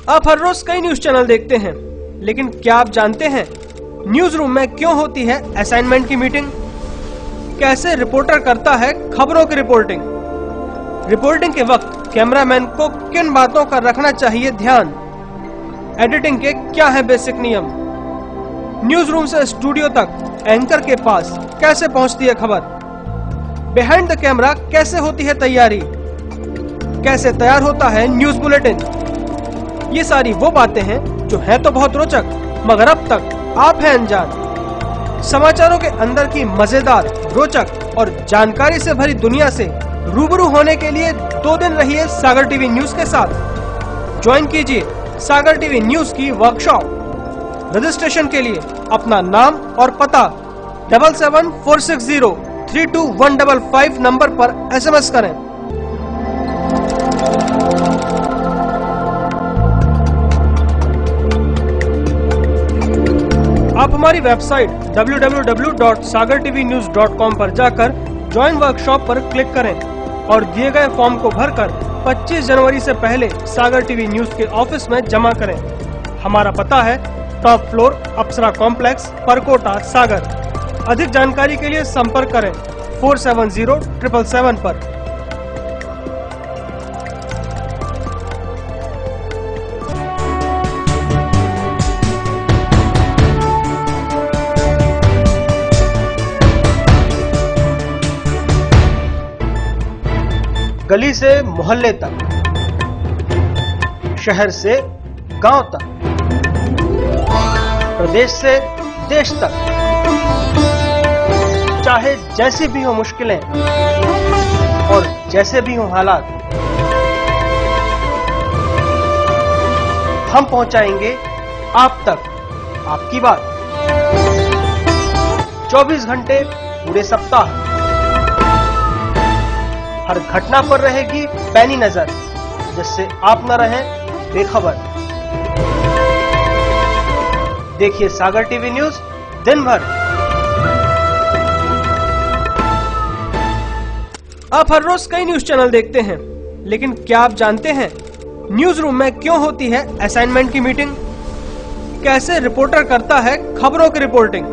आप हर रोज कई news channel देखते हैं, लेकिन क्या आप जानते हैं न्यूज रूम में क्यों होती है असाइनमेंट की मीटिंग? कैसे रिपोर्टर करता है खबरों की रिपोर्टिंग? रिपोर्टिंग के वक्त कैमरामैन को किन बातों का रखना चाहिए ध्यान? एडिटिंग के क्या है बेसिक नियम? न्यूज रूम से स्टूडियो तक एंकर के पास कैसे पहुंचती है खबर? बिहाइंड द कैमरा कैसे होती है तैयारी? कैसे तैयार होता है न्यूज बुलेटिन? ये सारी वो बातें हैं जो है तो बहुत रोचक, मगर अब तक आप हैं अनजान। समाचारों के अंदर की मजेदार, रोचक और जानकारी से भरी दुनिया से रूबरू होने के लिए 2 दिन रहिए सागर टीवी न्यूज के साथ। ज्वाइन कीजिए सागर टीवी न्यूज की वर्कशॉप। रजिस्ट्रेशन के लिए अपना नाम और पता 7746032155 नंबर पर SMS करें। आप हमारी वेबसाइट www.sagartvnews.com पर जाकर ज्वाइन वर्कशॉप पर क्लिक करें और दिए गए फॉर्म को भरकर 25 जनवरी से पहले सागर टीवी न्यूज के ऑफिस में जमा करें। हमारा पता है टॉप फ्लोर अप्सरा कॉम्प्लेक्स, परकोटा, सागर। अधिक जानकारी के लिए संपर्क करें 470777 पर। गली से मोहल्ले तक, शहर से गांव तक, प्रदेश से देश तक, चाहे जैसी भी हो मुश्किलें और जैसे भी हो हालात, हम पहुंचाएंगे आप तक आपकी बात। 24 घंटे पूरे सप्ताह, हर घटना पर रहेगी पैनी नजर, जिससे आप न रहें बेखबर। देखिए सागर टीवी न्यूज दिन भर। आप हर रोज कई न्यूज चैनल देखते हैं, लेकिन क्या आप जानते हैं न्यूज रूम में क्यों होती है असाइनमेंट की मीटिंग? कैसे रिपोर्टर करता है खबरों की रिपोर्टिंग?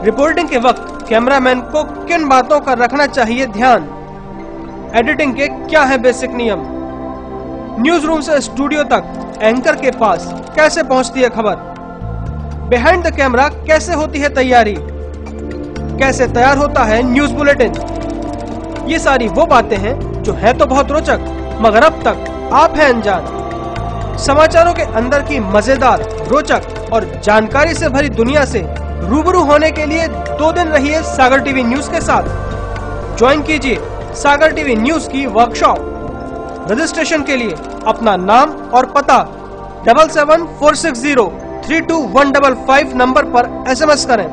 रिपोर्टिंग के वक्त कैमरामैन को किन बातों का रखना चाहिए ध्यान? एडिटिंग के क्या है बेसिक नियम? न्यूज रूम से स्टूडियो तक एंकर के पास कैसे पहुंचती है खबर? बिहाइंड द कैमरा कैसे होती है तैयारी? कैसे तैयार होता है न्यूज बुलेटिन? ये सारी वो बातें हैं जो है तो बहुत रोचक, मगर अब तक आप हैं अनजान। समाचारों के अंदर की मजेदार, रोचक और जानकारी से भरी दुनिया से रूबरू होने के लिए 2 दिन रहिए सागर टीवी न्यूज के साथ। ज्वाइन कीजिए सागर टीवी न्यूज की वर्कशॉप। रजिस्ट्रेशन के लिए अपना नाम और पता 7746032155 नंबर पर SMS करें।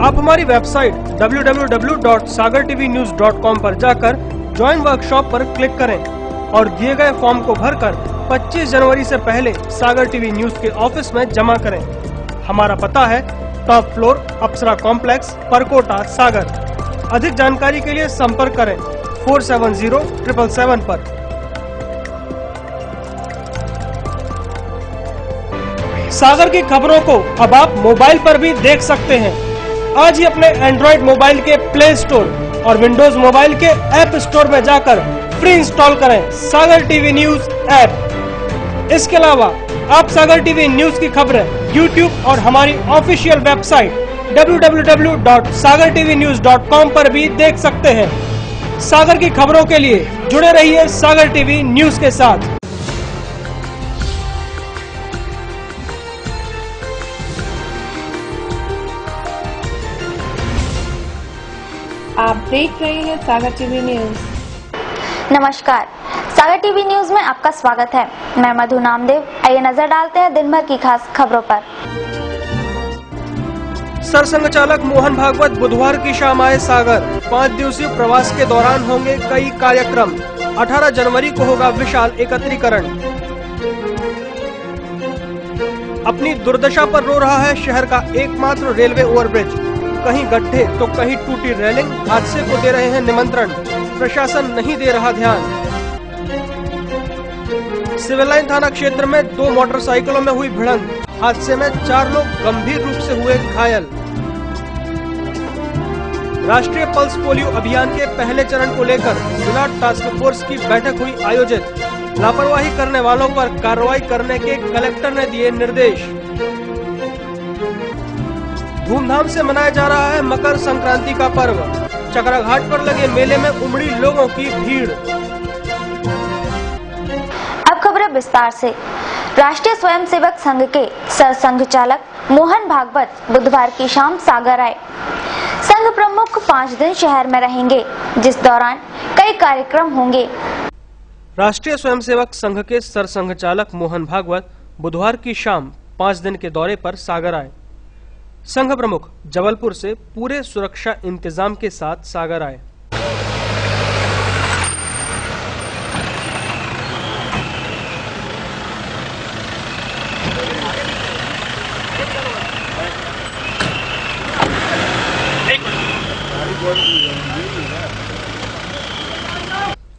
आप हमारी वेबसाइट www.sagartvnews.com पर जाकर ज्वाइन वर्कशॉप पर क्लिक करें और दिए गए फॉर्म को भरकर 25 जनवरी से पहले सागर टीवी न्यूज के ऑफिस में जमा करें। हमारा पता है टॉप फ्लोर अप्सरा कॉम्प्लेक्स, परकोटा, सागर। अधिक जानकारी के लिए संपर्क करें 470777 पर। सागर की खबरों को अब आप मोबाइल पर भी देख सकते हैं। आज ही अपने एंड्रॉइड मोबाइल के प्ले स्टोर और विंडोज मोबाइल के ऐप स्टोर में जाकर फ्री इंस्टॉल करें सागर टीवी न्यूज ऐप। इसके अलावा आप सागर टीवी न्यूज की खबरें यूट्यूब और हमारी ऑफिशियल वेबसाइट www.sagartvnews.com पर भी देख सकते हैं। सागर की खबरों के लिए जुड़े रहिए सागर टीवी न्यूज के साथ। आप देख रहे हैं सागर टीवी न्यूज। नमस्कार, सागर टीवी न्यूज में आपका स्वागत है। मैं मधु नामदेव। आइए नजर डालते हैं दिन भर की खास खबरों पर। सरसंघ चालक मोहन भागवत बुधवार की शाम आए सागर। 5 दिवसीय प्रवास के दौरान होंगे कई कार्यक्रम। 18 जनवरी को होगा विशाल एकत्रीकरण। अपनी दुर्दशा पर रो रहा है शहर का एकमात्र रेलवे ओवरब्रिज। कहीं गड्ढे तो कहीं टूटी रेलिंग, हादसे को दे रहे हैं निमंत्रण, प्रशासन नहीं दे रहा ध्यान। सिविल लाइन थाना क्षेत्र में 2 मोटरसाइकिलों में हुई भिड़ंत, हादसे में 4 लोग गंभीर रूप से हुए घायल। राष्ट्रीय पल्स पोलियो अभियान के पहले चरण को लेकर जिला टास्क फोर्स की बैठक हुई आयोजित, लापरवाही करने वालों पर कार्रवाई करने के कलेक्टर ने दिए निर्देश। धूमधाम से मनाया जा रहा है मकर संक्रांति का पर्व, चकरा घाट पर लगे मेले में उमड़ी लोगों की भीड़। अब खबरें विस्तार से। राष्ट्रीय स्वयंसेवक संघ के सरसंघ चालक मोहन भागवत बुधवार की शाम सागर आए। संघ प्रमुख 5 दिन शहर में रहेंगे, जिस दौरान कई कार्यक्रम होंगे। राष्ट्रीय स्वयंसेवक संघ के सरसंघ चालक मोहन भागवत बुधवार की शाम 5 दिन के दौरे पर सागर आए। संघ प्रमुख जबलपुर से पूरे सुरक्षा इंतजाम के साथ सागर आए।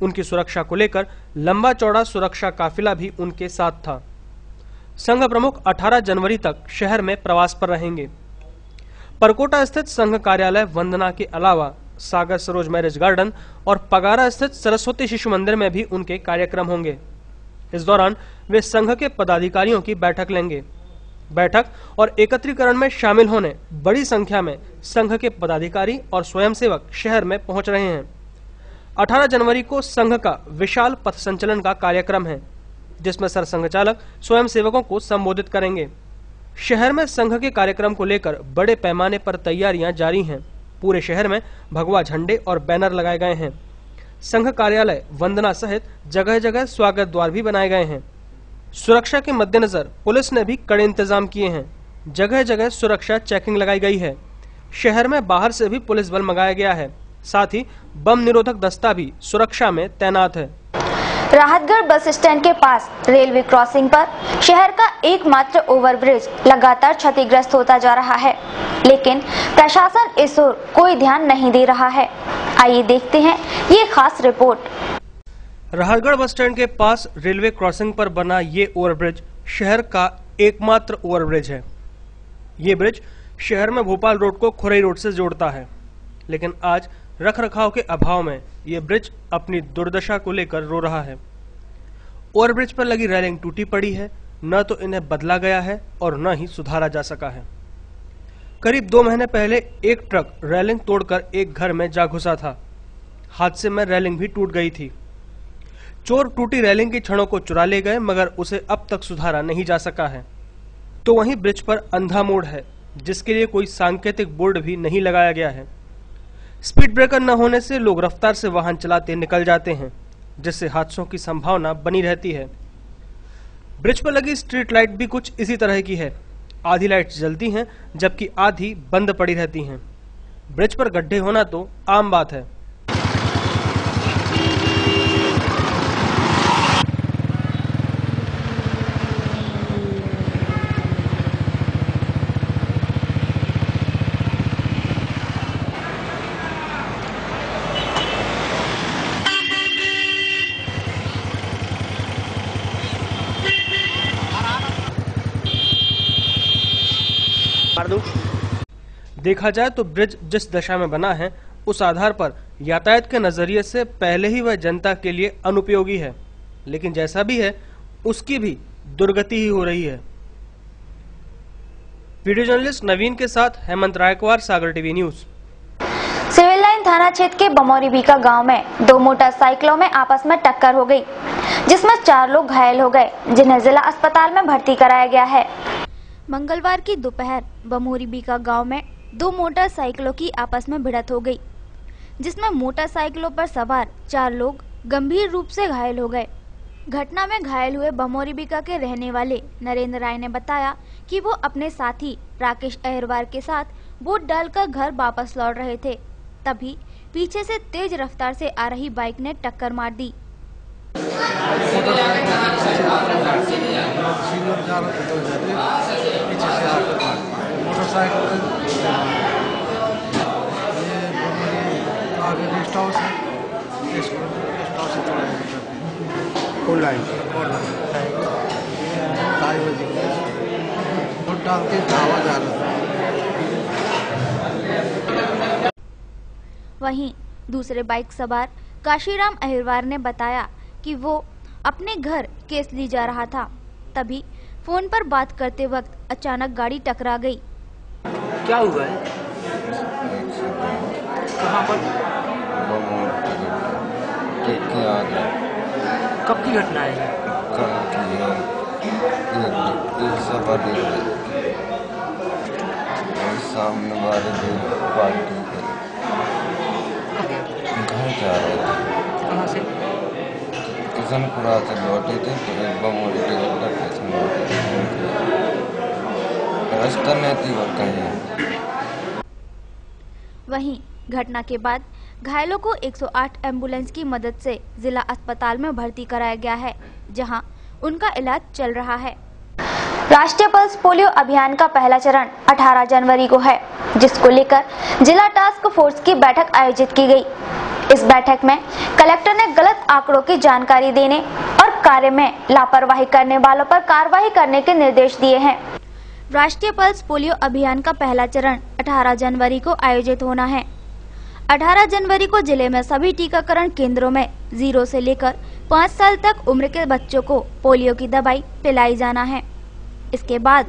उनकी सुरक्षा को लेकर लंबा चौड़ा सुरक्षा काफिला भी उनके साथ था। संघ प्रमुख 18 जनवरी तक शहर में प्रवास पर रहेंगे। परकोटा स्थित संघ कार्यालय वंदना के अलावा सागर सरोज मैरिज गार्डन और पगारा स्थित सरस्वती शिशु मंदिर में भी उनके कार्यक्रम होंगे। इस दौरान वे संघ के पदाधिकारियों की बैठक लेंगे। बैठक और एकत्रीकरण में शामिल होने बड़ी संख्या में संघ के पदाधिकारी और स्वयंसेवक शहर में पहुंच रहे हैं। 18 जनवरी को संघ का विशाल पथ संचलन का कार्यक्रम है, जिसमें सरसंघ चालक स्वयंसेवकों को संबोधित करेंगे। शहर में संघ के कार्यक्रम को लेकर बड़े पैमाने पर तैयारियां जारी हैं। पूरे शहर में भगवा झंडे और बैनर लगाए गए हैं। संघ कार्यालय वंदना सहित जगह जगह स्वागत द्वार भी बनाए गए हैं। सुरक्षा के मद्देनजर पुलिस ने भी कड़े इंतजाम किए हैं। जगह जगह सुरक्षा चेकिंग लगाई गई है। शहर में बाहर से भी पुलिस बल मंगाया गया है। साथ ही बम निरोधक दस्ता भी सुरक्षा में तैनात है। राहतगढ़ बस स्टैंड के पास रेलवे क्रॉसिंग पर शहर का एकमात्र ओवरब्रिज लगातार क्षतिग्रस्त होता जा रहा है, लेकिन प्रशासन इस ओर कोई ध्यान नहीं दे रहा है। आइए देखते हैं ये खास रिपोर्ट। राहतगढ़ बस स्टैंड के पास रेलवे क्रॉसिंग पर बना ये ओवरब्रिज शहर का एकमात्र ओवरब्रिज है। ये ब्रिज शहर में भोपाल रोड को खुरई रोड से जोड़ता है, लेकिन आज रखरखाव के अभाव में ये ब्रिज अपनी दुर्दशा को लेकर रो रहा है। ओवरब्रिज पर लगी रेलिंग टूटी पड़ी है, न तो इन्हें बदला गया है और न ही सुधारा जा सका है। करीब 2 महीने पहले एक ट्रक रेलिंग तोड़कर एक घर में जा घुसा था। हादसे में रेलिंग भी टूट गई थी। चोर टूटी रेलिंग की छड़ों को चुरा ले गए, मगर उसे अब तक सुधारा नहीं जा सका है। तो वहीं ब्रिज पर अंधा मोड़ है, जिसके लिए कोई सांकेतिक बोर्ड भी नहीं लगाया गया है। स्पीड ब्रेकर न होने से लोग रफ्तार से वाहन चलाते निकल जाते हैं, जिससे हादसों की संभावना बनी रहती है। ब्रिज पर लगी स्ट्रीट लाइट भी कुछ इसी तरह की है। आधी लाइट्स जलती हैं, जबकि आधी बंद पड़ी रहती हैं। ब्रिज पर गड्ढे होना तो आम बात है। देखा जाए तो ब्रिज जिस दशा में बना है, उस आधार पर यातायात के नजरिए से पहले ही वह जनता के लिए अनुपयोगी है, लेकिन जैसा भी है उसकी भी दुर्गति ही हो रही है। वीडियो जर्नलिस्ट नवीन के साथ हेमंत रायकवार, सागर टीवी न्यूज। सिविल लाइन थाना क्षेत्र के बमोरी बीका गांव में 2 मोटरसाइकिलों में आपस में टक्कर हो गई, जिसमें 4 लोग घायल हो गए, जिन्हें जिला अस्पताल में भर्ती कराया गया है। मंगलवार की दोपहर बमोरी बीका गांव में 2 मोटरसाइकिलों की आपस में भिड़ंत हो गई, जिसमें मोटरसाइकिलों पर सवार 4 लोग गंभीर रूप से घायल हो गए। घटना में घायल हुए बमोरी बीका के रहने वाले नरेंद्र राय ने बताया कि वो अपने साथी राकेश अहिरवार के साथ बोट डालकर घर वापस लौट रहे थे, तभी पीछे से तेज रफ्तार से आ रही बाइक ने टक्कर मार दी। गेस्ट हाउस है, गेस्ट हाउस से थोड़ा फुल लाइन 2:30 बजे वोट डाल के आवाज आ रहा था। वहीं दूसरे बाइक सवार काशीराम अहिरवार ने बताया कि वो अपने घर केसली जा रहा था, तभी फोन पर बात करते वक्त अचानक गाड़ी टकरा गई। क्या हुआ है? कहाँ पर? कब की घटना है? कल की है, एक सवारी और सामने वाले जो पार्टी के घर जा रहे थे। कहाँ से? किशनपुरा से लौटे थे तो एक बमोरी रास्ता नहीं थी और कहीं। वहीं घटना के बाद घायलों को 108 एम्बुलेंस की मदद से जिला अस्पताल में भर्ती कराया गया है, जहां उनका इलाज चल रहा है। राष्ट्रीय पल्स पोलियो अभियान का पहला चरण 18 जनवरी को है, जिसको लेकर जिला टास्क फोर्स की बैठक आयोजित की गई। इस बैठक में कलेक्टर ने गलत आंकड़ों की जानकारी देने और कार्य में लापरवाही करने वालों पर कार्रवाई करने के निर्देश दिए हैं। राष्ट्रीय पल्स पोलियो अभियान का पहला चरण 18 जनवरी को आयोजित होना है। 18 जनवरी को जिले में सभी टीकाकरण केंद्रों में 0 से लेकर 5 साल तक उम्र के बच्चों को पोलियो की दवाई पिलाई जाना है। इसके बाद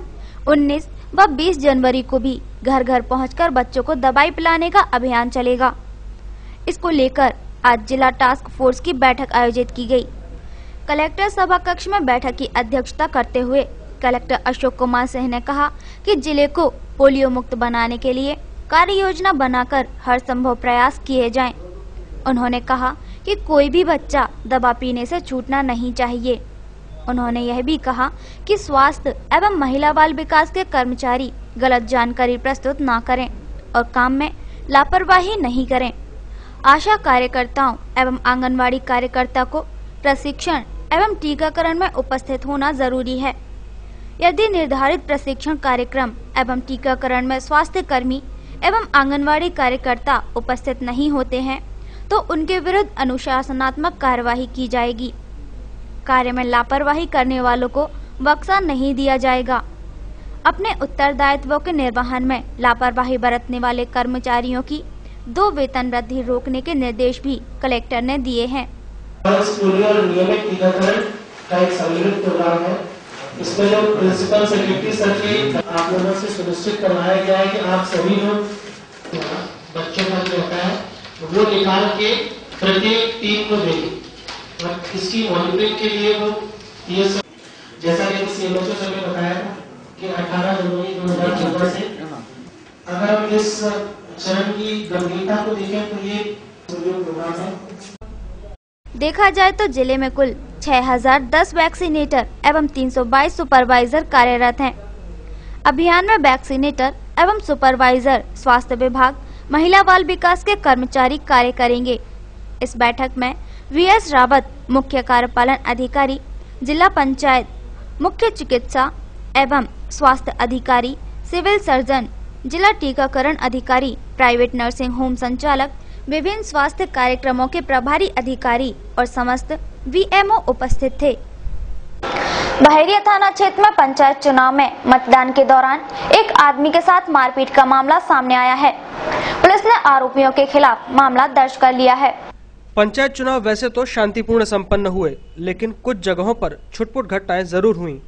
19 व 20 जनवरी को भी घर घर पहुंचकर बच्चों को दवाई पिलाने का अभियान चलेगा। इसको लेकर आज जिला टास्क फोर्स की बैठक आयोजित की गई। कलेक्टर सभा कक्ष में बैठक की अध्यक्षता करते हुए कलेक्टर अशोक कुमार सिंह ने कहा कि जिले को पोलियो मुक्त बनाने के लिए कार्य योजना बनाकर हर संभव प्रयास किए जाएं। उन्होंने कहा कि कोई भी बच्चा दवा पीने से छूटना नहीं चाहिए। उन्होंने यह भी कहा कि स्वास्थ्य एवं महिला बाल विकास के कर्मचारी गलत जानकारी प्रस्तुत न करें और काम में लापरवाही नहीं करें। आशा कार्यकर्ताओं एवं आंगनवाड़ी कार्यकर्ता को प्रशिक्षण एवं टीकाकरण में उपस्थित होना जरूरी है। यदि निर्धारित प्रशिक्षण कार्यक्रम एवं टीकाकरण में स्वास्थ्य कर्मी एवं आंगनवाड़ी कार्यकर्ता उपस्थित नहीं होते हैं तो उनके विरुद्ध अनुशासनात्मक कार्यवाही की जाएगी। कार्य में लापरवाही करने वालों को बख्शा नहीं दिया जाएगा। अपने उत्तरदायित्वों के निर्वहन में लापरवाही बरतने वाले कर्मचारियों की 2 वेतन वृद्धि रोकने के निर्देश भी कलेक्टर ने दिए हैं। पोलियो और नियमित टीकाकरण का एक सम्मिलित प्रोग्राम है। इसमें जो प्रिंसिपल सेक्रेटरी सर के आप लोगों से सुनिश्चित करवाया गया है कि आप सभी लोग बच्चों का जो होता है वो निकाल के प्रत्येक टीम को देंगे और इसकी मॉनिटरिंग के लिए वो ये सब जैसा कि सीएमएचओ सर ने बताया कि 18 जनवरी 2014 से अगर हम इस चरण की गंभीरता को देखें तो ये प्रोग्राम है। देखा जाए तो जिले में कुल 6010 वैक्सीनेटर एवं 322 सुपरवाइजर कार्यरत हैं। अभियान में वैक्सीनेटर एवं सुपरवाइजर स्वास्थ्य विभाग महिला बाल विकास के कर्मचारी कार्य करेंगे। इस बैठक में वीएस रावत मुख्य कार्यपालन अधिकारी, जिला पंचायत मुख्य चिकित्सा एवं स्वास्थ्य अधिकारी, सिविल सर्जन, जिला टीकाकरण अधिकारी, प्राइवेट नर्सिंग होम संचालक, विभिन्न स्वास्थ्य कार्यक्रमों के प्रभारी अधिकारी और समस्त वीएमओ उपस्थित थे। बहेरिया थाना क्षेत्र में पंचायत चुनाव में मतदान के दौरान एक आदमी के साथ मारपीट का मामला सामने आया है। पुलिस ने आरोपियों के खिलाफ मामला दर्ज कर लिया है। पंचायत चुनाव वैसे तो शांतिपूर्ण संपन्न हुए, लेकिन कुछ जगहों पर छुटपुट घटनाएं जरूर हुई।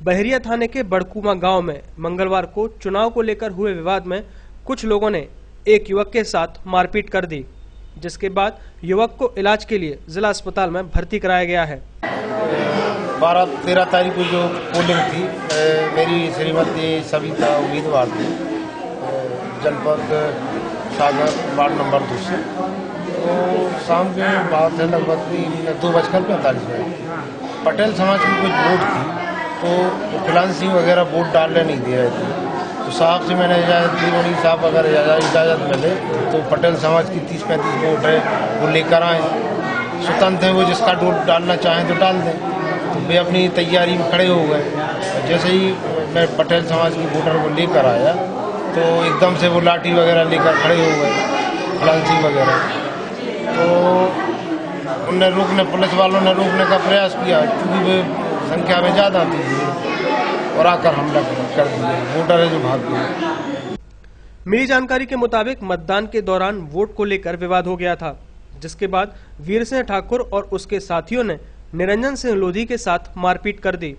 बहेरिया थाने के बड़कुमा गांव में मंगलवार को चुनाव को लेकर हुए विवाद में कुछ लोगों ने एक युवक के साथ मारपीट कर दी, जिसके बाद युवक को इलाज के लिए जिला अस्पताल में भर्ती कराया गया है। 12-13 तारीख को जो पोलिंग थी, मेरी श्रीमती सविता उम्मीदवार थी, जनपद सागर वार्ड नंबर 2 से। तो शाम के बाद लगभग 2:45 मिनट पटेल समाज की कुछ वोट थी, तो फ्रीलांसिंग वगैरह वोट डालने नहीं दे रहे थे। तो साहब से मैंने इजाज़त दी, बड़ी साहब अगर इजाज़त मिले तो पटेल समाज की 30-35 वोट है वो लेकर आए, स्वतंत्र है, वो जिसका वोट डालना चाहें तो डाल दें। तो वे अपनी तैयारी में खड़े हो गए। जैसे ही मैं पटेल समाज की वोटर को लेकर आया तो एकदम से वो लाठी वगैरह लेकर खड़े हो गए, फ्रीलांसिंग वगैरह। तो उनने रोकने, पुलिस वालों ने रोकने का प्रयास किया क्योंकि वे संख्या में ज़्यादा थी और आकर हमला कर दिया। वोटर जो भाग गए। मिली जानकारी के मुताबिक मतदान के दौरान वोट को लेकर विवाद हो गया था, जिसके बाद वीर सिंह ठाकुर और उसके साथियों ने निरंजन सिंह लोधी के साथ मारपीट कर दी।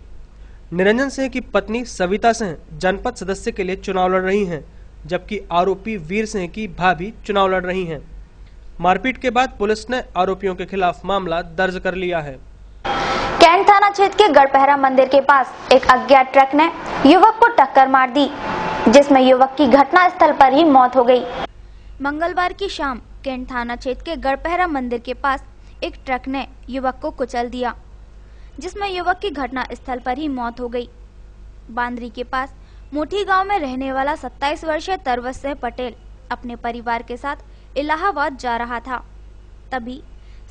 निरंजन सिंह की पत्नी सविता सिंह जनपद सदस्य के लिए चुनाव लड़ रही हैं, जबकि आरोपी वीर सिंह की भाभी चुनाव लड़ रही हैं। मारपीट के बाद पुलिस ने आरोपियों के खिलाफ मामला दर्ज कर लिया है। कैंट थाना क्षेत्र के गढ़पहरा मंदिर के पास एक अज्ञात ट्रक ने युवक को टक्कर मार दी, जिसमें युवक की घटना स्थल पर ही मौत हो गई। मंगलवार की शाम कैंट थाना क्षेत्र के गढ़पहरा मंदिर के पास एक ट्रक ने युवक को कुचल दिया, जिसमें युवक की घटना स्थल पर ही मौत हो गई। बांदरी के पास मुठी गांव में रहने वाला 27 वर्षीय तरवत सिंह पटेल अपने परिवार के साथ इलाहाबाद जा रहा था। तभी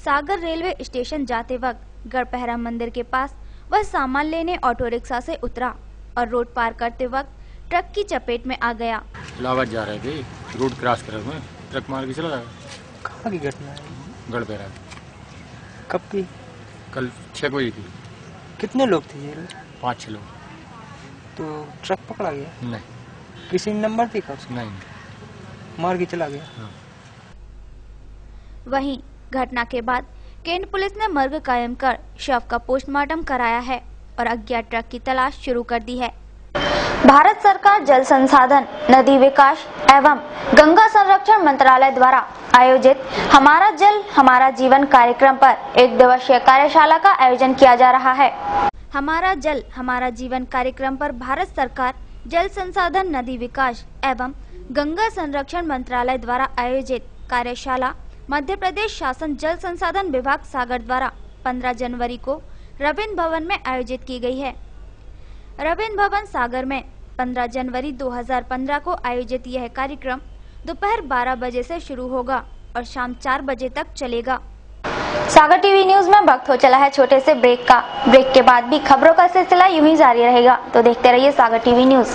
सागर रेलवे स्टेशन जाते वक्त गढ़पहरा मंदिर के पास वह सामान लेने ऑटो रिक्शा से उतरा और रोड पार करते वक्त ट्रक की चपेट में आ गया। इलाहाबाद जा रहे थे, रोड क्रॉस कर रहे थे, ट्रक मार के चला गया। कहाँ की घटना है? गढ़पहरा। कब की? कल 6 बजे की। कितने लोग थे ये? 5-6 लोग। तो ट्रक पकड़ा गया? नहीं। किसी ने नंबर देखा उसका? नहीं, मार के चला गया। हाँ। वहीं घटना के बाद कैंट पुलिस ने मर्ग कायम कर शव का पोस्टमार्टम कराया है और अज्ञात ट्रक की तलाश शुरू कर दी है। भारत सरकार जल संसाधन, नदी विकास एवं गंगा संरक्षण मंत्रालय द्वारा आयोजित हमारा जल हमारा जीवन कार्यक्रम पर 1 दिवसीय कार्यशाला का आयोजन किया जा रहा है। हमारा जल हमारा जीवन कार्यक्रम पर भारत सरकार जल संसाधन, नदी विकास एवं गंगा संरक्षण मंत्रालय द्वारा आयोजित कार्यशाला मध्य प्रदेश शासन जल संसाधन विभाग सागर द्वारा 15 जनवरी को रविंद्र भवन में आयोजित की गई है। रविंद्र भवन सागर में 15 जनवरी 2015 को आयोजित यह कार्यक्रम दोपहर 12 बजे से शुरू होगा और शाम 4 बजे तक चलेगा। सागर टीवी न्यूज में वक्त हो चला है छोटे से ब्रेक का। ब्रेक के बाद भी खबरों का सिलसिला यूं ही जारी रहेगा, तो देखते रहिए सागर टीवी न्यूज।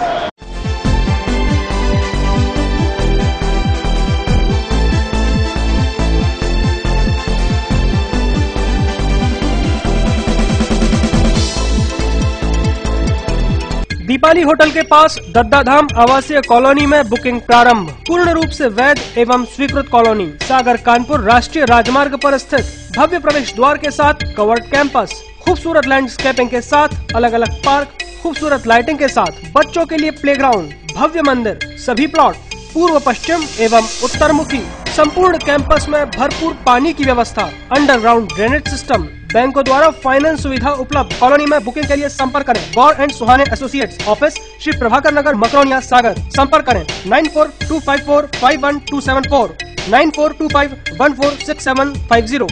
दीपाली होटल के पास दद्दाधाम आवासीय कॉलोनी में बुकिंग प्रारंभ। पूर्ण रूप से वैध एवं स्वीकृत कॉलोनी सागर कानपुर राष्ट्रीय राजमार्ग पर स्थित भव्य प्रवेश द्वार के साथ कवर्ड कैंपस, खूबसूरत लैंडस्केपिंग के साथ अलग अलग पार्क, खूबसूरत लाइटिंग के साथ बच्चों के लिए प्लेग्राउंड, भव्य मंदिर, सभी प्लॉट पूर्व पश्चिम एवं उत्तर मुखी, संपूर्ण कैंपस में भरपूर पानी की व्यवस्था, अंडरग्राउंड ड्रेनेज सिस्टम, बैंकों द्वारा फाइनेंस सुविधा उपलब्ध। कॉलोनी में बुकिंग के लिए संपर्क करें Gaur and Suhane associates, office Shri Prabhakar Nagar, Makronia, Sagar. संपर्क करें 9425451274, 9425146750।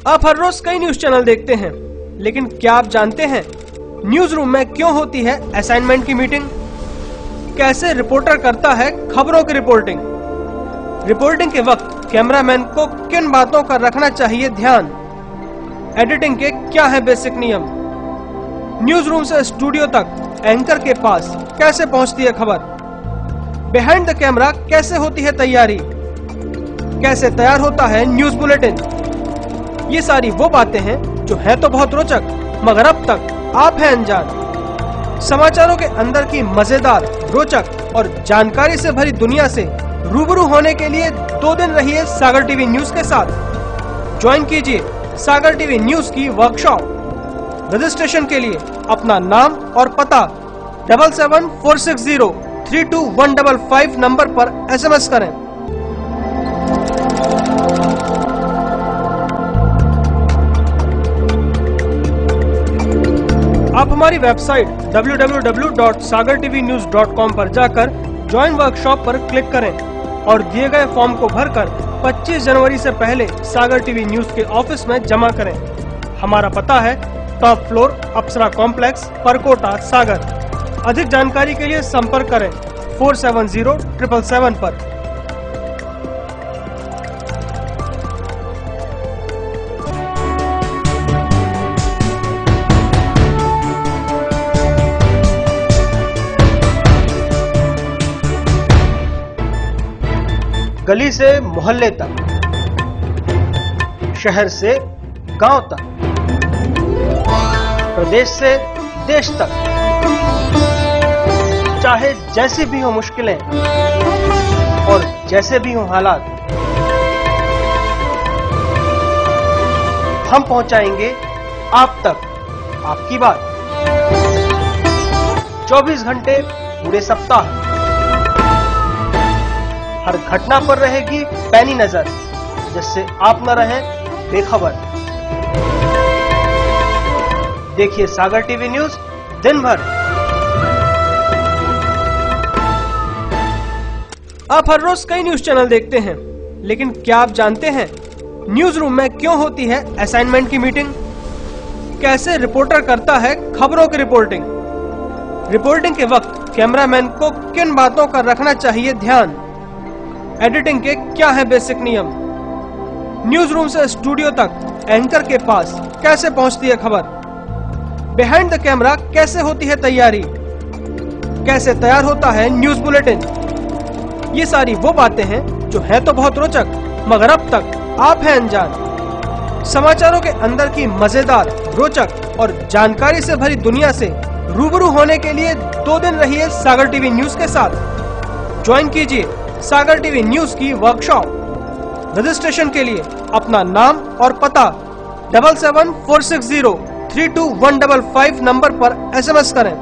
आप हर रोज कई न्यूज चैनल देखते हैं, लेकिन क्या आप जानते हैं न्यूज रूम में क्यों होती है असाइनमेंट की मीटिंग? कैसे रिपोर्टर करता है खबरों की रिपोर्टिंग? रिपोर्टिंग के वक्त कैमरामैन को किन बातों का रखना चाहिए ध्यान? एडिटिंग के क्या है बेसिक नियम? न्यूज रूम से स्टूडियो तक एंकर के पास कैसे पहुंचती है खबर? बिहाइंड द कैमरा कैसे होती है तैयारी? कैसे तैयार होता है न्यूज बुलेटिन? ये सारी वो बातें हैं जो है तो बहुत रोचक, मगर अब तक आप हैं अनजान। समाचारों के अंदर की मजेदार, रोचक और जानकारी से भरी दुनिया से रूबरू होने के लिए 2 दिन रहिए सागर टीवी न्यूज के साथ। ज्वाइन कीजिए सागर टीवी न्यूज की वर्कशॉप। रजिस्ट्रेशन के लिए अपना नाम और पता 7746032155 नंबर पर SMS करें। आप हमारी वेबसाइट www.sagartvnews.com पर जाकर ज्वाइन वर्कशॉप पर क्लिक करें और दिए गए फॉर्म को भरकर 25 जनवरी से पहले सागर टीवी न्यूज के ऑफिस में जमा करें। हमारा पता है टॉप फ्लोर अप्सरा कॉम्प्लेक्स, परकोटा, सागर। अधिक जानकारी के लिए संपर्क करें 470777 पर। गली से मोहल्ले तक, शहर से गांव तक, प्रदेश से देश तक, चाहे जैसी भी हो मुश्किलें और जैसे भी हो हालात, हम पहुंचाएंगे आप तक आपकी बात। 24 घंटे पूरे सप्ताह, हर घटना पर रहेगी पैनी नजर, जिससे आप न रहें बेखबर। देखिए सागर टीवी न्यूज दिन भर। आप हर रोज कई न्यूज चैनल देखते हैं, लेकिन क्या आप जानते हैं न्यूज रूम में क्यों होती है असाइनमेंट की मीटिंग? कैसे रिपोर्टर करता है खबरों की रिपोर्टिंग? रिपोर्टिंग के वक्त कैमरामैन को किन बातों का रखना चाहिए ध्यान? एडिटिंग के क्या है बेसिक नियम? न्यूज रूम से स्टूडियो तक एंकर के पास कैसे पहुंचती है खबर? बिहाइंड द कैमरा कैसे होती है तैयारी? कैसे तैयार होता है न्यूज बुलेटिन? ये सारी वो बातें हैं जो है तो बहुत रोचक, मगर अब तक आप हैं अनजान। समाचारों के अंदर की मजेदार, रोचक और जानकारी से भरी दुनिया से रूबरू होने के लिए 2 दिन रहिए सागर टीवी न्यूज के साथ। ज्वाइन कीजिए सागर टीवी न्यूज की वर्कशॉप। रजिस्ट्रेशन के लिए अपना नाम और पता 7746032155 नंबर पर SMS करें।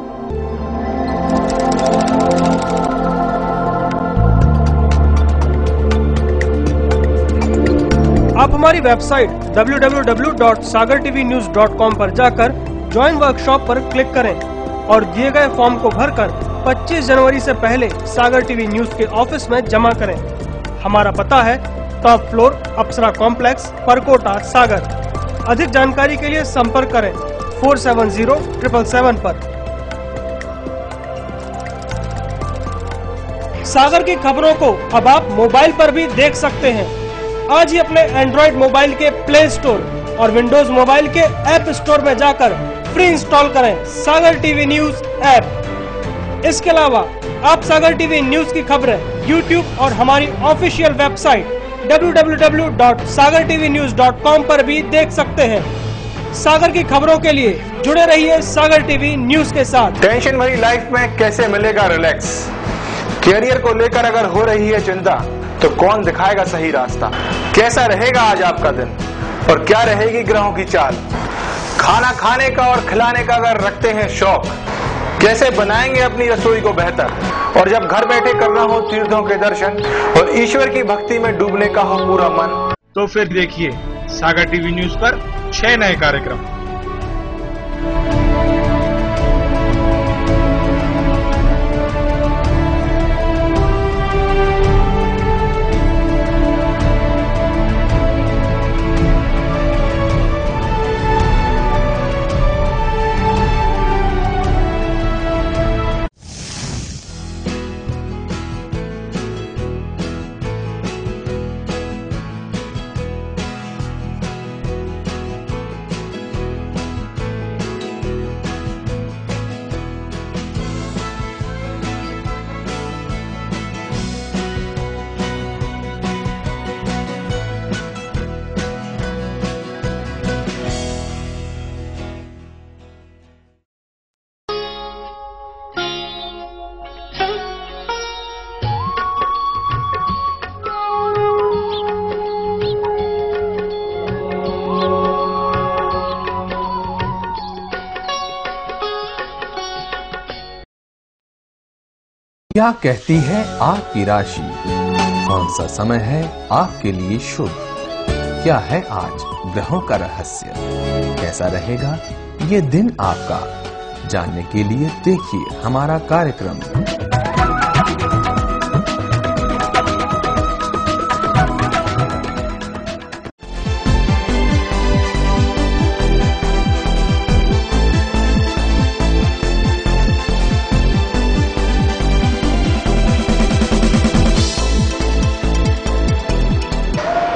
आप हमारी वेबसाइट www.sagartvnews.com पर जाकर ज्वाइन वर्कशॉप पर क्लिक करें और दिए गए फॉर्म को भरकर 25 जनवरी से पहले सागर टीवी न्यूज के ऑफिस में जमा करें। हमारा पता है टॉप फ्लोर, अप्सरा कॉम्प्लेक्स, परकोटा, सागर। अधिक जानकारी के लिए संपर्क करें 470777 पर। सागर की खबरों को अब आप मोबाइल पर भी देख सकते हैं। आज ही अपने एंड्रॉइड मोबाइल के प्ले स्टोर और विंडोज मोबाइल के ऐप स्टोर में जाकर फ्री इंस्टॉल करें सागर टीवी न्यूज ऐप। इसके अलावा आप सागर टीवी न्यूज की खबरें YouTube और हमारी ऑफिशियल वेबसाइट www.sagartvnews.com पर भी देख सकते हैं। सागर की खबरों के लिए जुड़े रहिए सागर टीवी न्यूज के साथ। टेंशन भरी लाइफ में कैसे मिलेगा रिलैक्स? कैरियर को लेकर अगर हो रही है चिंता, तो कौन दिखाएगा सही रास्ता? कैसा रहेगा आज आपका दिन और क्या रहेगी ग्रहों की चाल? खाना खाने का और खिलाने का अगर रखते हैं शौक, कैसे बनाएंगे अपनी रसोई को बेहतर? और जब घर बैठे करना हो तीर्थों के दर्शन और ईश्वर की भक्ति में डूबने का हो पूरा मन, तो फिर देखिए सागर टीवी न्यूज पर 6 नए कार्यक्रम। क्या कहती है आपकी राशि? कौन सा समय है आपके लिए शुभ? क्या है आज ग्रहों का रहस्य? कैसा रहेगा ये दिन आपका? जानने के लिए देखिए हमारा कार्यक्रम।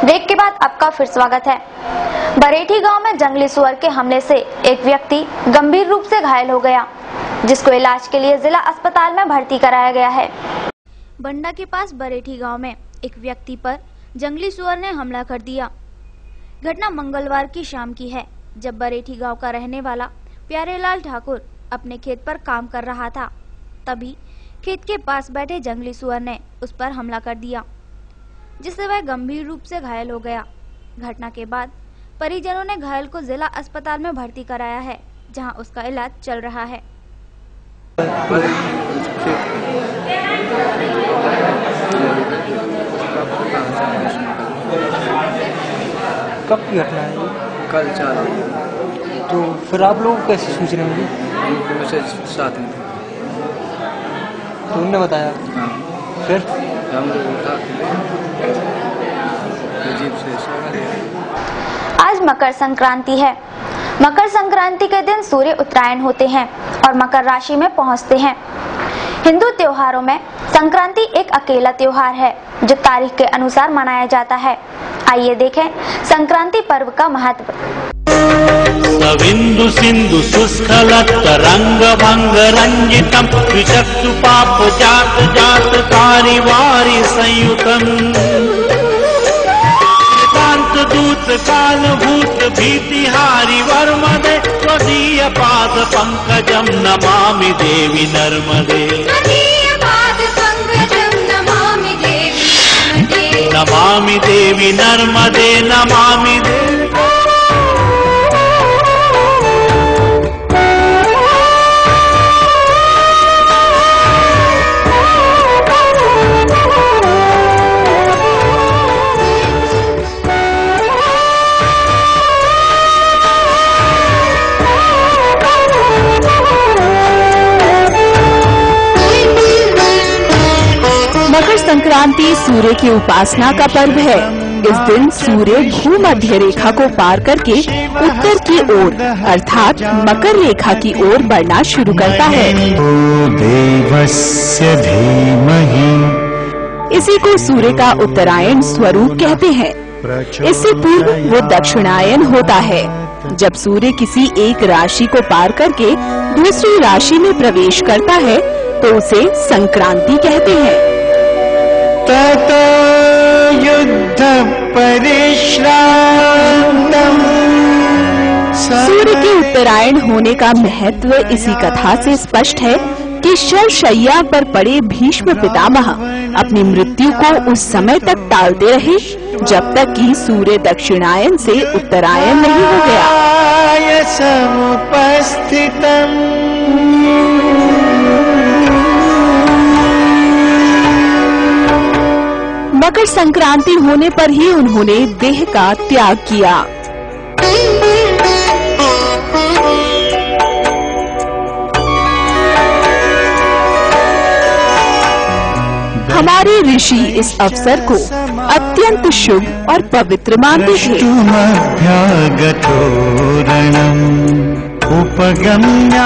ब्रेक के बाद आपका फिर स्वागत है। बरेठी गांव में जंगली सुअर के हमले से एक व्यक्ति गंभीर रूप से घायल हो गया, जिसको इलाज के लिए जिला अस्पताल में भर्ती कराया गया है। बंडा के पास बरेठी गांव में एक व्यक्ति पर जंगली सुअर ने हमला कर दिया। घटना मंगलवार की शाम की है, जब बरेठी गांव का रहने वाला प्यारेलाल ठाकुर अपने खेत पर काम कर रहा था। तभी खेत के पास बैठे जंगली सुअर ने उस पर हमला कर दिया, जिससे वह गंभीर रूप से घायल हो गया। घटना के बाद परिजनों ने घायल को जिला अस्पताल में भर्ती कराया है, जहां उसका इलाज चल रहा है। कब की घटना है ये? कल 4 बजे। तो फिर आप लोगों को कैसे सूचना मिली? उनसे साथ में थे। तो उनने बताया? हाँ। फिर हम लोग उठा जीप से आज मकर संक्रांति है। मकर संक्रांति के दिन सूर्य उत्तरायण होते हैं और मकर राशि में पहुंचते हैं। हिंदू त्योहारों में संक्रांति एक अकेला त्योहार है जो तारीख के अनुसार मनाया जाता है। आइए देखें संक्रांति पर्व का महत्व। सविंदु सिंधु सुस्खलत तरंग भंग रंजितम विचक्षु पाप जात जात कारी वारी संयुतम कांत दूत काल भूत भीतिहारी वर्मदे स्वदीय पाद पंकजम नमामि देवी नर्मदे नमामि देवी नर्मदे नमामि देवी। मकर संक्रांति सूर्य की उपासना का पर्व है। इस दिन सूर्य भूमध्य रेखा को पार करके उत्तर की ओर अर्थात मकर रेखा की ओर बढ़ना शुरू करता है। देवस्य धीमहि इसी को सूर्य का उत्तरायण स्वरूप कहते हैं। इससे पूर्व वो दक्षिणायन होता है। जब सूर्य किसी एक राशि को पार करके दूसरी राशि में प्रवेश करता है तो उसे संक्रांति कहते हैं। ततो युद्ध परिश्रांतम। सूर्य के उत्तरायण होने का महत्व इसी कथा से स्पष्ट है कि शरशैया पर पड़े भीष्म पितामह अपनी मृत्यु को उस समय तक टालते रहे जब तक कि सूर्य दक्षिणायन से उत्तरायण नहीं हो गया। समुपस्थितम मकर संक्रांति होने पर ही उन्होंने देह का त्याग किया। हमारे ऋषि इस अवसर को अत्यंत शुभ और पवित्र मानते थे।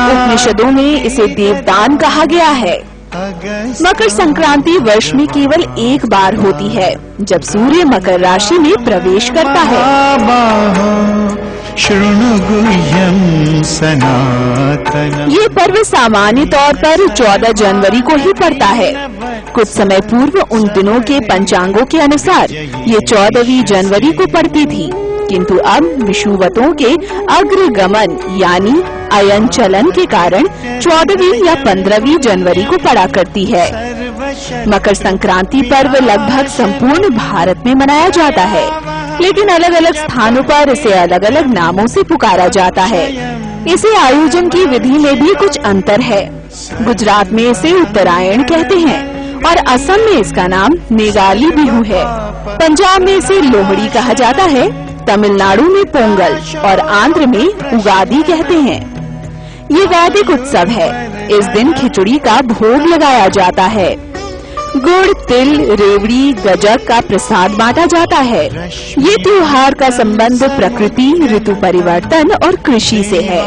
उपनिषदों में इसे देवदान कहा गया है। मकर संक्रांति वर्ष में केवल एक बार होती है, जब सूर्य मकर राशि में प्रवेश करता है। ये पर्व सामान्य तौर पर 14 जनवरी को ही पड़ता है। कुछ समय पूर्व उन दिनों के पंचांगों के अनुसार ये 14वीं जनवरी को पड़ती थी, किंतु अब विषुवतों के अग्रगमन यानी अयन चलन के कारण 14वीं या 15वीं जनवरी को पड़ा करती है। मकर संक्रांति पर्व लगभग संपूर्ण भारत में मनाया जाता है, लेकिन अलग अलग स्थानों पर इसे अलग अलग नामों से पुकारा जाता है। इसे आयोजन की विधि में भी कुछ अंतर है। गुजरात में इसे उत्तरायण कहते हैं और असम में इसका नाम नेगाली बिहू है। पंजाब में इसे लोहड़ी कहा जाता है, तमिलनाडु में पोंगल और आंध्र में उगादी कहते हैं। ये वैदिक उत्सव है। इस दिन खिचड़ी का भोग लगाया जाता है। गुड़, तिल, रेवड़ी, गजक का प्रसाद बांटा जाता है। ये त्योहार का संबंध प्रकृति, ऋतु परिवर्तन और कृषि से है।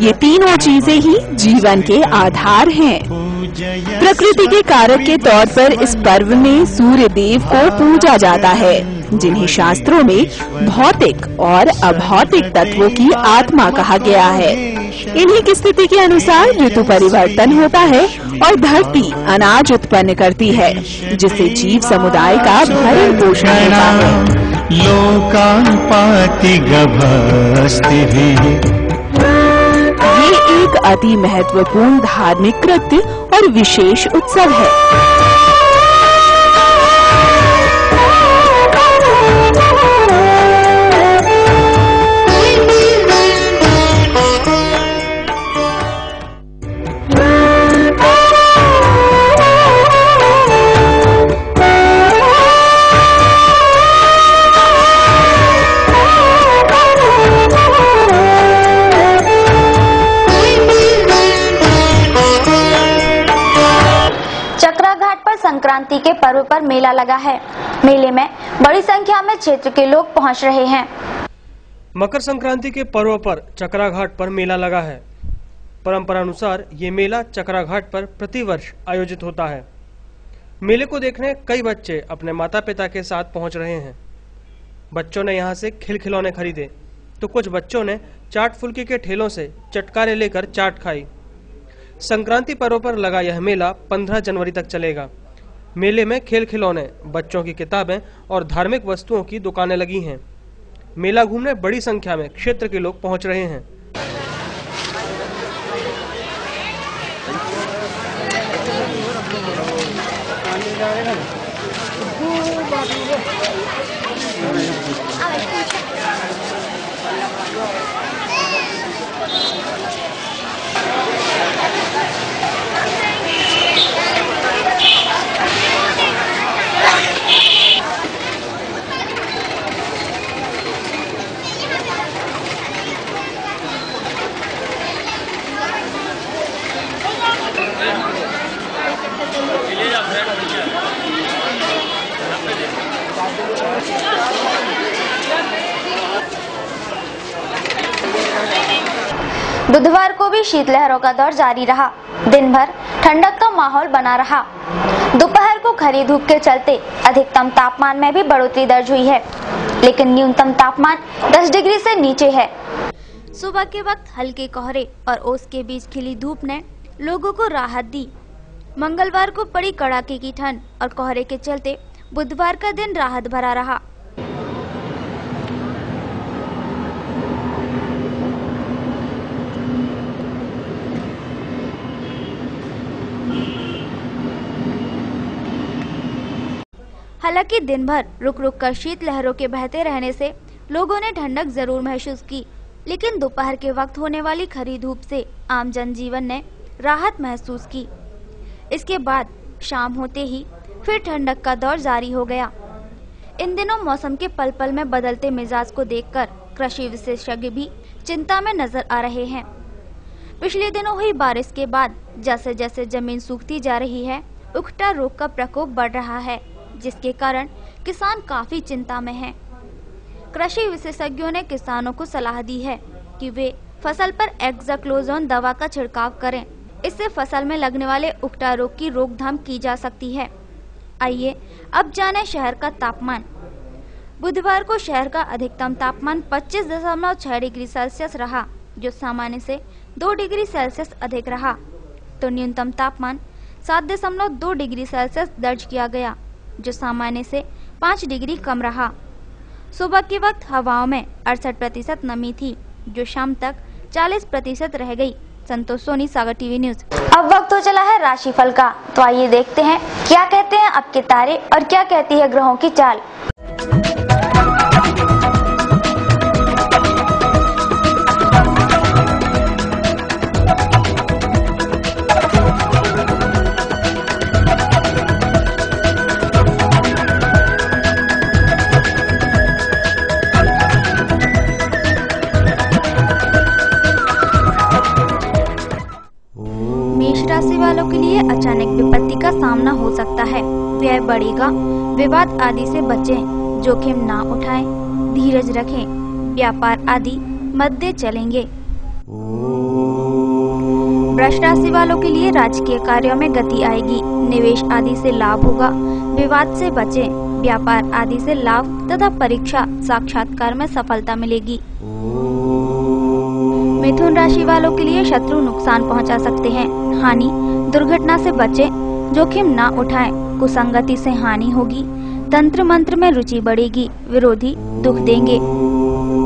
ये तीनों चीजें ही जीवन के आधार हैं। प्रकृति के कारक के तौर पर इस पर्व में सूर्य देव को पूजा जाता है, जिन्हें शास्त्रों में भौतिक और अभौतिक तत्वों की आत्मा कहा गया है। इन्हीं की स्थिति के अनुसार ऋतु परिवर्तन होता है और धरती अनाज उत्पन्न करती है, जिससे जीव समुदाय का भरण पोषण होता है। लोकान्पाति गभस्तिभिः। ये एक अति महत्वपूर्ण धार्मिक कृत्य और विशेष उत्सव है। संक्रांति के पर्व पर मेला लगा है। मेले में बड़ी संख्या में क्षेत्र के लोग पहुंच रहे हैं। मकर संक्रांति के पर्व पर चकरा घाट पर मेला लगा है। परंपरा अनुसार ये मेला चकरा घाट पर प्रतिवर्ष आयोजित होता है। मेले को देखने कई बच्चे अपने माता पिता के साथ पहुंच रहे हैं। बच्चों ने यहां से खिलौने खरीदे तो कुछ बच्चों ने चाट फुल्की के ठेलों से चटकारे लेकर चाट खाई। संक्रांति पर्व पर लगा यह मेला 15 जनवरी तक चलेगा। मेले में खिलौने, बच्चों की किताबें और धार्मिक वस्तुओं की दुकानें लगी हैं। मेला घूमने बड़ी संख्या में क्षेत्र के लोग पहुंच रहे हैं। बुधवार को भी शीतलहरों का दौर जारी रहा। दिन भर ठंडक का माहौल बना रहा। दोपहर को खरी धूप के चलते अधिकतम तापमान में भी बढ़ोतरी दर्ज हुई है, लेकिन न्यूनतम तापमान 10 डिग्री से नीचे है। सुबह के वक्त हल्के कोहरे और ओस के बीच खिली धूप ने लोगों को राहत दी। मंगलवार को पड़ी कड़ाके की ठंड और कोहरे के चलते बुधवार का दिन राहत भरा रहा। हालांकि दिन भर रुक रुक कर शीत लहरों के बहते रहने से लोगों ने ठंडक जरूर महसूस की, लेकिन दोपहर के वक्त होने वाली खरी धूप से आम जनजीवन ने राहत महसूस की। इसके बाद शाम होते ही फिर ठंडक का दौर जारी हो गया। इन दिनों मौसम के पल पल में बदलते मिजाज को देखकर कृषि विशेषज्ञ भी चिंता में नजर आ रहे हैं। पिछले दिनों हुई बारिश के बाद जैसे जैसे जमीन सूखती जा रही है, उकटा रोग का प्रकोप बढ़ रहा है, जिसके कारण किसान काफी चिंता में हैं। कृषि विशेषज्ञों ने किसानों को सलाह दी है कि वे फसल पर एक्साक्लोजोन दवा का छिड़काव करें। इससे फसल में लगने वाले उकटा रोग की रोकथाम की जा सकती है। आइए अब जानें शहर का तापमान। बुधवार को शहर का अधिकतम तापमान 25.6 डिग्री सेल्सियस रहा, जो सामान्य से 2 डिग्री सेल्सियस अधिक रहा। तो न्यूनतम तापमान 7.2 डिग्री सेल्सियस दर्ज किया गया, जो सामान्य से 5 डिग्री कम रहा। सुबह के वक्त हवाओं में 68% नमी थी, जो शाम तक 40% रह गई। संतोष सोनी, सागर टीवी न्यूज। अब वक्त हो चला है राशिफल का, तो आइए देखते हैं क्या कहते हैं अब के तारे और क्या कहती है ग्रहों की चाल। राशि वालों के लिए अचानक विपत्ति का सामना हो सकता है। व्यय बढ़ेगा, विवाद आदि से बचें, जोखिम ना उठाएं, धीरज रखें, व्यापार आदि मध्य चलेंगे। वृष राशि वालों के लिए राजकीय कार्यों में गति आएगी, निवेश आदि से लाभ होगा, विवाद से बचें, व्यापार आदि से लाभ तथा परीक्षा साक्षात्कार में सफलता मिलेगी। मिथुन राशि वालों के लिए शत्रु नुकसान पहुंचा सकते हैं, हानि दुर्घटना से बचें, जोखिम ना उठाएं, कुसंगति से हानि होगी, तंत्र मंत्र में रुचि बढ़ेगी, विरोधी दुख देंगे।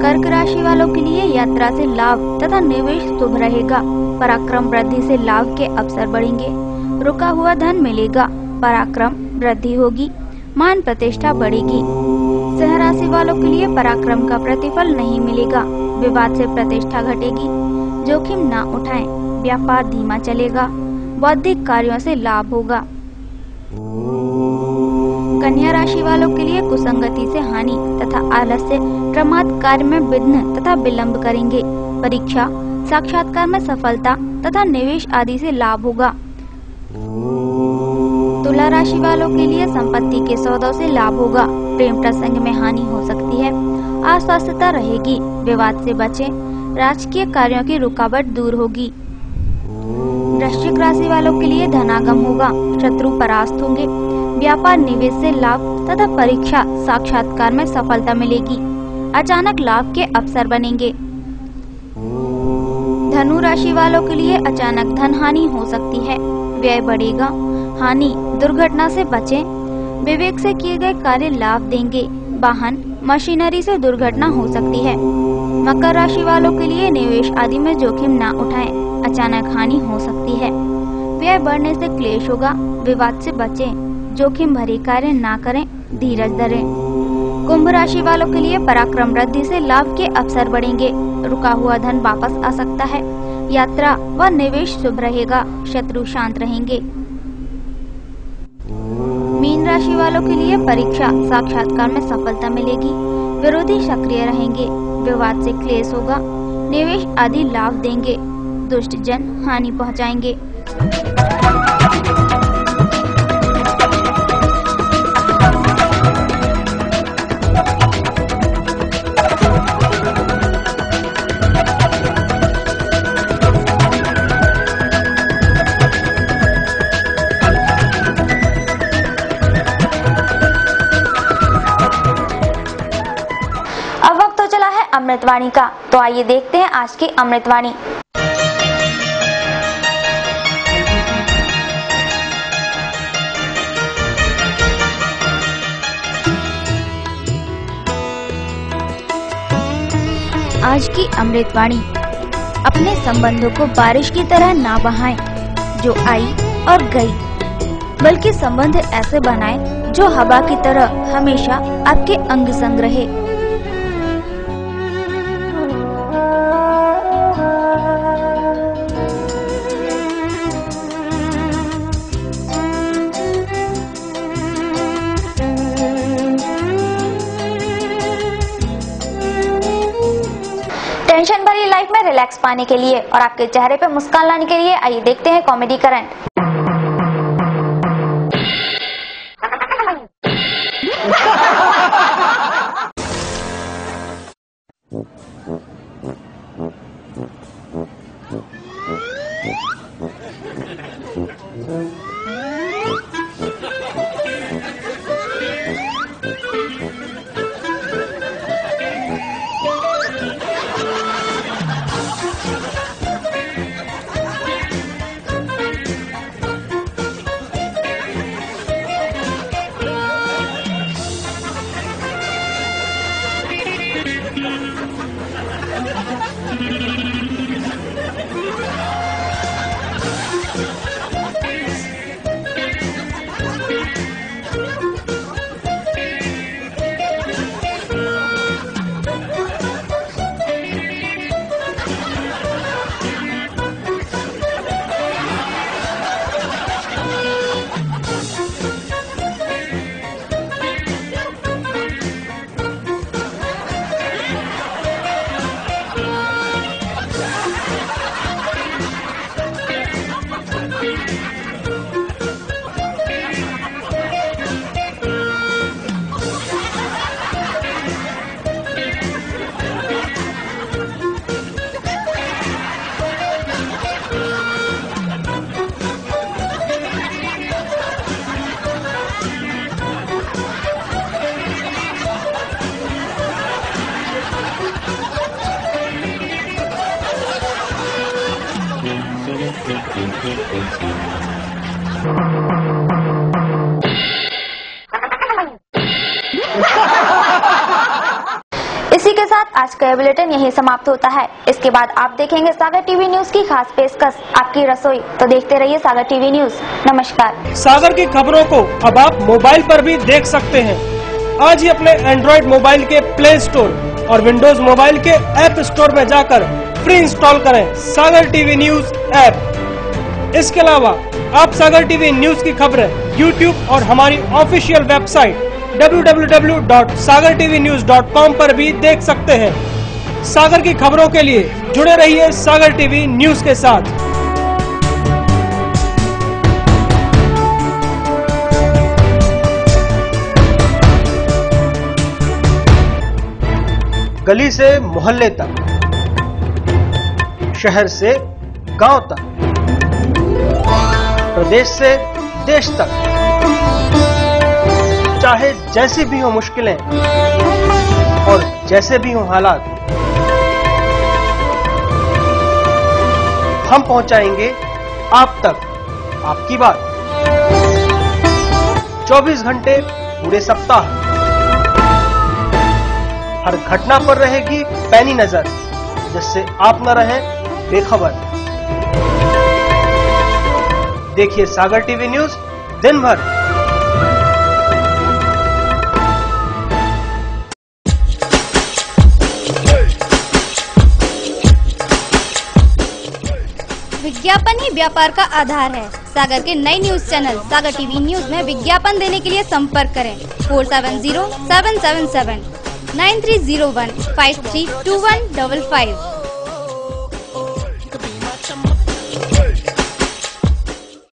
कर्क राशि वालों के लिए यात्रा से लाभ तथा निवेश शुभ रहेगा। पराक्रम वृद्धि से लाभ के अवसर बढ़ेंगे। रुका हुआ धन मिलेगा, पराक्रम वृद्धि होगी, मान प्रतिष्ठा बढ़ेगी। सिंह राशि वालों के लिए पराक्रम का प्रतिफल नहीं मिलेगा, विवाद से प्रतिष्ठा घटेगी। जोखिम ना उठाएं, व्यापार धीमा चलेगा, बौद्धिक कार्यों से लाभ होगा। कन्या राशि वालों के लिए कुसंगति से हानि तथा आलस्य प्रमाद कार्य में विघ्न तथा विलंब करेंगे। परीक्षा साक्षात्कार में सफलता तथा निवेश आदि से लाभ होगा। तुला राशि वालों के लिए संपत्ति के सौदों से लाभ होगा। प्रेम प्रसंग में हानि हो सकती है, अस्वस्थता रहेगी, विवाद से बचें, राजकीय कार्यों की रुकावट दूर होगी। वृश्चिक राशि वालों के लिए धनागम होगा, शत्रु परास्त होंगे, व्यापार निवेश से लाभ तथा परीक्षा साक्षात्कार में सफलता मिलेगी। अचानक लाभ के अवसर बनेंगे। धनु राशि वालों के लिए अचानक धन हानि हो सकती है, व्यय बढ़ेगा, हानि दुर्घटना से बचें, विवेक से किए गए कार्य लाभ देंगे। वाहन मशीनरी से दुर्घटना हो सकती है। मकर राशि वालों के लिए निवेश आदि में जोखिम ना उठाएं, अचानक हानि हो सकती है, व्यय बढ़ने से क्लेश होगा, विवाद से बचें, जोखिम भरे कार्य ना करें, धीरज धरें। कुंभ राशि वालों के लिए पराक्रम वृद्धि से लाभ के अवसर बढ़ेंगे, रुका हुआ धन वापस आ सकता है, यात्रा व निवेश शुभ रहेगा, शत्रु शांत रहेंगे। मीन राशि वालों के लिए परीक्षा साक्षात्कार में सफलता मिलेगी, विरोधी सक्रिय रहेंगे, विवाद से क्लेश होगा, निवेश आदि लाभ देंगे, दुष्ट जन हानि पहुंचाएंगे। अमृतवाणी का, तो आइए देखते हैं आज की अमृतवाणी। आज की अमृतवाणी, अपने संबंधों को बारिश की तरह ना बहाएं जो आई और गई, बल्कि संबंध ऐसे बनाएं जो हवा की तरह हमेशा आपके अंग संग रहे। टेंशन भरी लाइफ में रिलैक्स पाने के लिए और आपके चेहरे पे मुस्कान लाने के लिए आइए देखते हैं कॉमेडी करंट। के साथ आज का बुलेटिन यही समाप्त होता है। इसके बाद आप देखेंगे सागर टीवी न्यूज की खास पेशकश आपकी रसोई। तो देखते रहिए सागर टीवी न्यूज। नमस्कार। सागर की खबरों को अब आप मोबाइल पर भी देख सकते हैं। आज ही अपने एंड्रॉइड मोबाइल के प्ले स्टोर और विंडोज मोबाइल के ऐप स्टोर में जाकर फ्री इंस्टॉल करें सागर टीवी न्यूज ऐप। इसके अलावा आप सागर टीवी न्यूज की खबरें YouTube और हमारी ऑफिशियल वेबसाइट www.sagartvnews.com पर भी देख सकते हैं। सागर की खबरों के लिए जुड़े रहिए सागर टीवी न्यूज के साथ। गली से मोहल्ले तक, शहर से गांव तक, प्रदेश से देश तक, चाहे जैसी भी हो मुश्किलें और जैसे भी हो हालात, हम पहुंचाएंगे आप तक आपकी बात। 24 घंटे पूरे सप्ताह हर घटना पर रहेगी पैनी नजर, जिससे आप न रहें बेखबर। देखिए सागर टीवी न्यूज दिन भर। विज्ञापन ही व्यापार का आधार है। सागर के नए न्यूज चैनल सागर टीवी न्यूज में विज्ञापन देने के लिए संपर्क करें 470777 9301 532155।